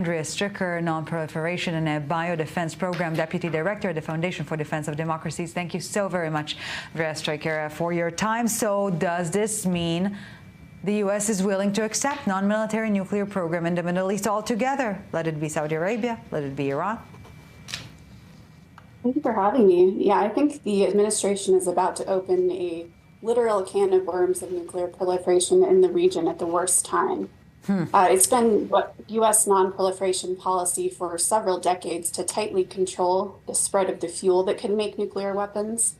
Andrea Stricker, Non-Proliferation and Biodefense Program Deputy Director at the Foundation for Defense of Democracies. Thank you so very much, Andrea Stricker, for your time. So does this mean the U.S. is willing to accept non-military nuclear program in the Middle East altogether? Let it be Saudi Arabia, let it be Iran? Thank you for having me. Yeah, I think the administration is about to open a literal can of worms of nuclear proliferation in the region at the worst time. It's been U.S. non-proliferation policy for several decades to tightly control the spread of the fuel that can make nuclear weapons.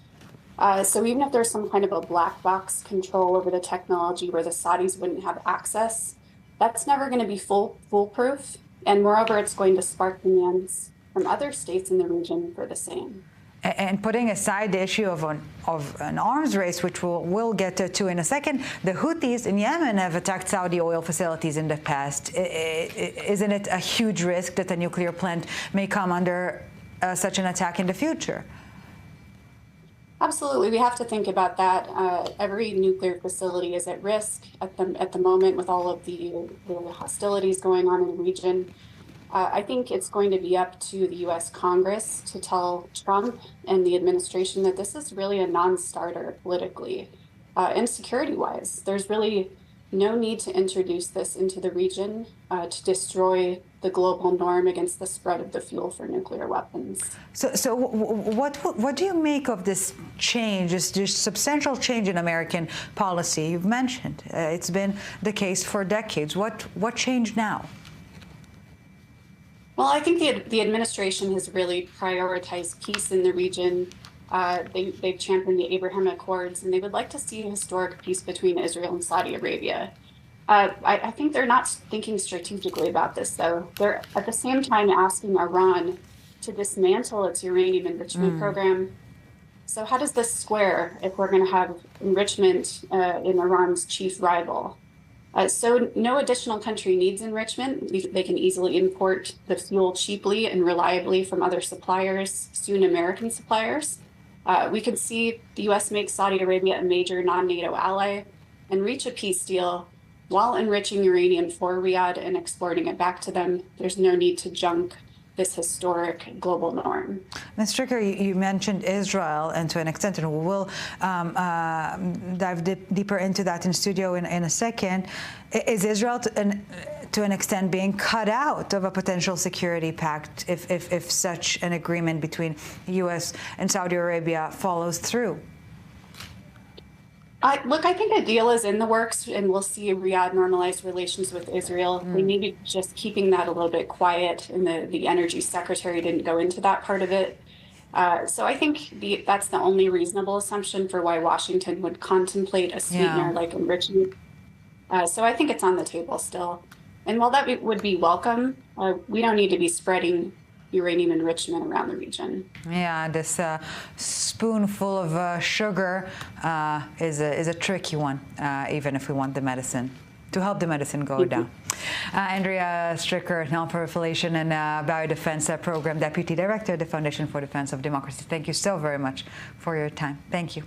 So even if there's some kind of a black box control over the technology where the Saudis wouldn't have access, that's never going to be foolproof. And moreover, it's going to spark demands from other states in the region for the same. And putting aside the issue of an arms race, which we'll get to in a second, the Houthis in Yemen have attacked Saudi oil facilities in the past. Isn't it a huge risk that a nuclear plant may come under such an attack in the future? Absolutely. We have to think about that. Every nuclear facility is at risk at the moment with all of the hostilities going on in the region. I think it's going to be up to the U.S. Congress to tell Trump and the administration that this is really a non-starter politically and security-wise. There's really no need to introduce this into the region to destroy the global norm against the spread of the fuel for nuclear weapons. So what do you make of this change, this substantial change in American policy? You've mentioned it's been the case for decades. What changed now? Well, I think the administration has really prioritized peace in the region. They've championed the Abraham Accords, and they would like to see a historic peace between Israel and Saudi Arabia. I think they're not thinking strategically about this, though. They're at the same time asking Iran to dismantle its uranium enrichment program. So how does this square if we're going to have enrichment in Iran's chief rival? So no additional country needs enrichment. They can easily import the fuel cheaply and reliably from other suppliers, soon American suppliers. We can see the U.S. make Saudi Arabia a major non-NATO ally and reach a peace deal while enriching uranium for Riyadh and exporting it back to them. There's no need to junk this historic global norm. Ms. Stricker, you mentioned Israel, and to an extent, and we will dive deeper into that in studio in a second. Is Israel, to an extent, being cut out of a potential security pact if such an agreement between the U.S. and Saudi Arabia follows through? Look, I think a deal is in the works, and we'll see Riyadh normalize relations with Israel. They may be just keeping that a little bit quiet, and the energy secretary didn't go into that part of it. So I think that's the only reasonable assumption for why Washington would contemplate a sweetener like enrichment. So I think it's on the table still. And while that would be welcome, we don't need to be spreading uranium enrichment around the region. Yeah, this spoonful of sugar is a tricky one, even if we want the medicine, to help the medicine go down. Andrea Stricker, Non-Proliferation and Biodefense Program Deputy Director at the Foundation for Defense of Democracy. Thank you so very much for your time. Thank you.